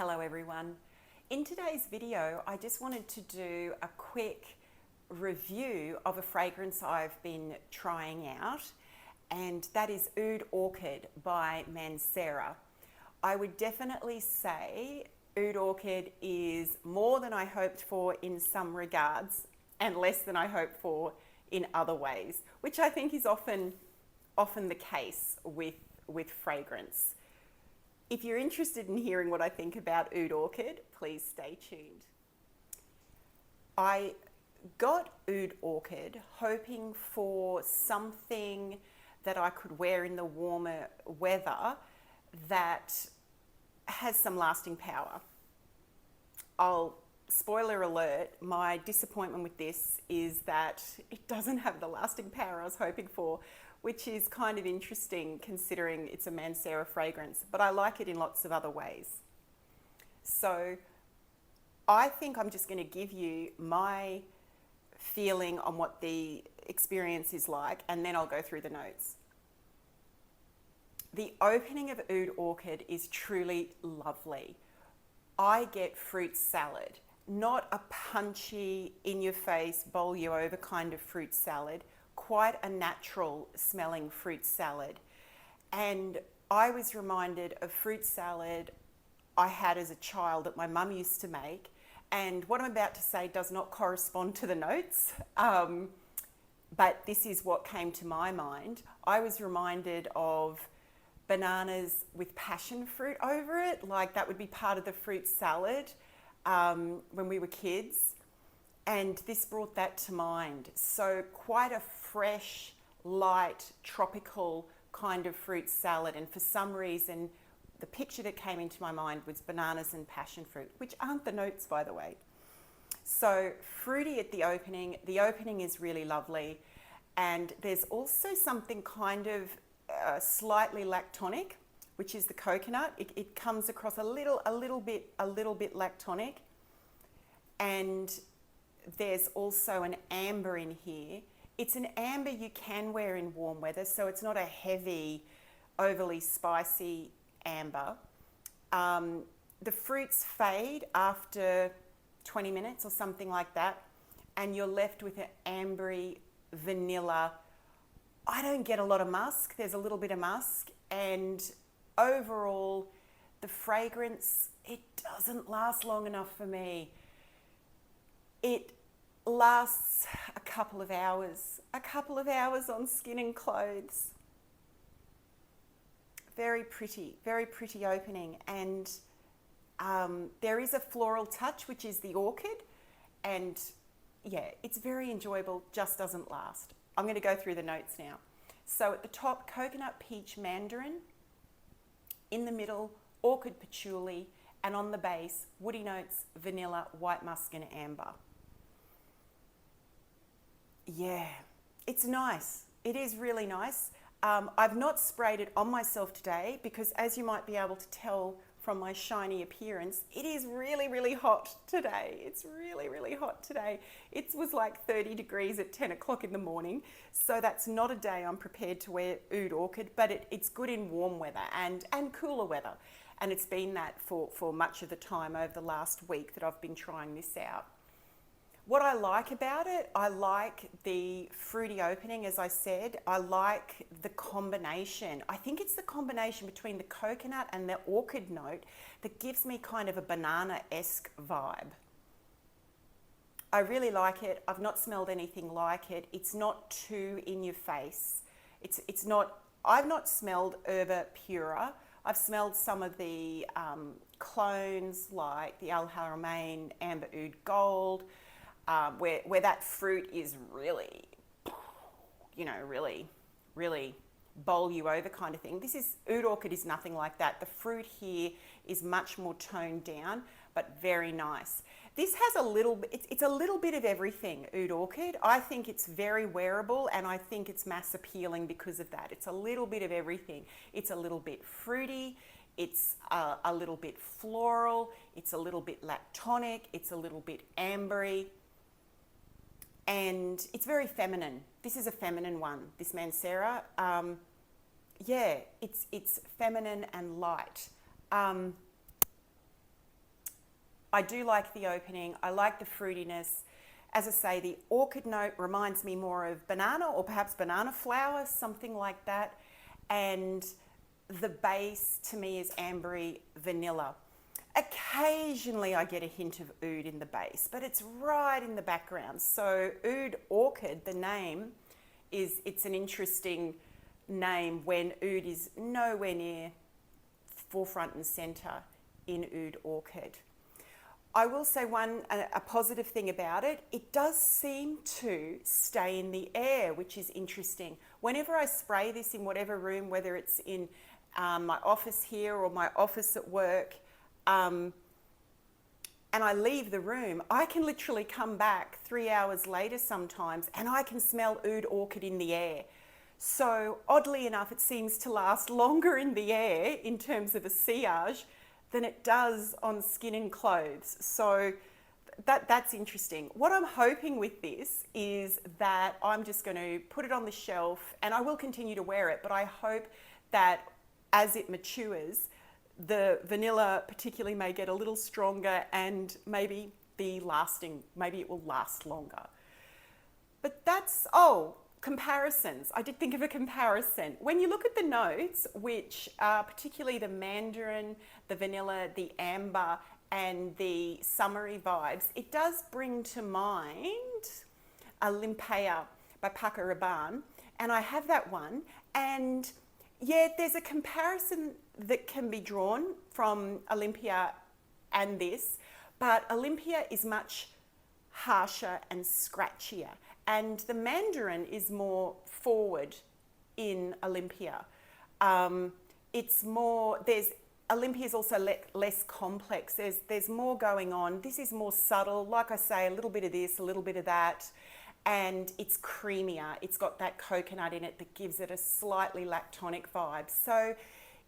Hello everyone. In today's video, I just wanted to do a quick review of a fragrance I've been trying out, and that is Aoud Orchid by Mancera. I would definitely say Aoud Orchid is more than I hoped for in some regards and less than I hoped for in other ways, which I think is often the case with fragrance. If you're interested in hearing what I think about Aoud Orchid, please stay tuned. I got Aoud Orchid hoping for something that I could wear in the warmer weather that has some lasting power. Spoiler alert, my disappointment with this is that it doesn't have the lasting power I was hoping for, which is kind of interesting considering it's a Mancera fragrance, but I like it in lots of other ways. So I think I'm just going to give you my feeling on what the experience is like, and then I'll go through the notes. The opening of Aoud Orchid is truly lovely. I get fruit salad, not a punchy, in-your-face, bowl you over kind of fruit salad, quite a natural smelling fruit salad. And I was reminded of fruit salad I had as a child that my mum used to make. And what I'm about to say does not correspond to the notes, but this is what came to my mind. I was reminded of bananas with passion fruit over it, like that would be part of the fruit salad when we were kids. And this brought that to mind. So quite a fresh, light, tropical kind of fruit salad. And for some reason, the picture that came into my mind was bananas and passion fruit, which aren't the notes, by the way. So fruity at the opening. The opening is really lovely. And there's also something kind of slightly lactonic, which is the coconut. It comes across a little bit lactonic. And there's also an amber in here. It's an amber you can wear in warm weather, so it's not a heavy, overly spicy amber. The fruits fade after 20 minutes or something like that, and you're left with an ambery vanilla. I don't get a lot of musk. There's a little bit of musk, and overall, the fragrance, it doesn't last long enough for me. It lasts a couple of hours on skin and clothes. Very pretty opening. And there is a floral touch, which is the orchid. And yeah, it's very enjoyable, just doesn't last. I'm going to go through the notes now. So at the top, coconut, peach, mandarin. In the middle, orchid, patchouli. And on the base, woody notes, vanilla, white musk, and amber. Yeah, it's nice. It is really nice. I've not sprayed it on myself today because, as you might be able to tell from my shiny appearance, it is really hot today. It's really hot today. It was like 30 degrees at 10 o'clock in the morning. So that's not a day I'm prepared to wear Aoud Orchid, but it's good in warm weather and cooler weather. And it's been that for much of the time over the last week that I've been trying this out. What I like about it, I like the fruity opening, as I said. I like the combination. I think it's the combination between the coconut and the orchid note that gives me kind of a banana-esque vibe. I really like it. I've not smelled anything like it. It's not too in your face. It's not, I've not smelled Herba Pura. I've smelled some of the clones like the Al Haramain Amber Oud Gold, where that fruit is really, really bowl you over kind of thing. This is, Aoud Orchid is nothing like that. The fruit here is much more toned down, but very nice. This has a little bit, it's a little bit of everything, Aoud Orchid. I think it's very wearable, and I think it's mass appealing because of that. It's a little bit of everything. It's a little bit fruity. It's a little bit floral. It's a little bit lactonic. It's a little bit ambery. And it's very feminine. This is a feminine one, this Mancera. Yeah, it's feminine and light. I do like the opening. I like the fruitiness. As I say, the orchid note reminds me more of banana or perhaps banana flower, something like that. And the base to me is ambery vanilla. Occasionally I get a hint of oud in the base, but it's right in the background. So Aoud Orchid, the name, it's an interesting name when oud is nowhere near forefront and centre in Aoud Orchid. I will say a positive thing about it, it does seem to stay in the air, which is interesting. Whenever I spray this in whatever room, whether it's in my office here or my office at work, and I leave the room, I can literally come back 3 hours later sometimes and I can smell Aoud Orchid in the air. So oddly enough, it seems to last longer in the air in terms of a sillage than it does on skin and clothes. So that's interesting. What I'm hoping with this is that I'm just going to put it on the shelf, and I will continue to wear it, but I hope that as it matures, the vanilla particularly may get a little stronger and maybe maybe it will last longer. But that's, comparisons. I did think of a comparison. When you look at the notes, which are particularly the mandarin, the vanilla, the amber, and the summery vibes, it does bring to mind Olympia by Paco Rabanne, and I have that one. And yeah, there's a comparison that can be drawn from Olympia and this, but Olympia is much harsher and scratchier, and the mandarin is more forward in Olympia. It's more, Olympia is also less complex. There's more going on. This is more subtle. Like I say, a little bit of this, a little bit of that, and it's creamier. It's got that coconut in it that gives it a slightly lactonic vibe. So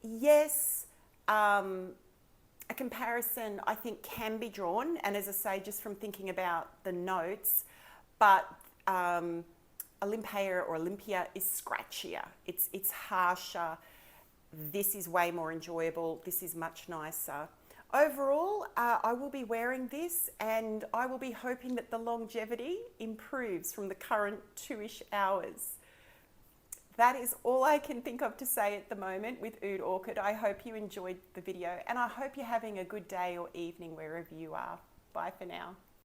yes, a comparison I think can be drawn, and as I say, just from thinking about the notes, but Olympia is scratchier. It's harsher. This is way more enjoyable. This is much nicer. Overall, I will be wearing this, and I will be hoping that the longevity improves from the current 2-ish hours. That is all I can think of to say at the moment with Aoud Orchid. I hope you enjoyed the video, and I hope you're having a good day or evening wherever you are. Bye for now.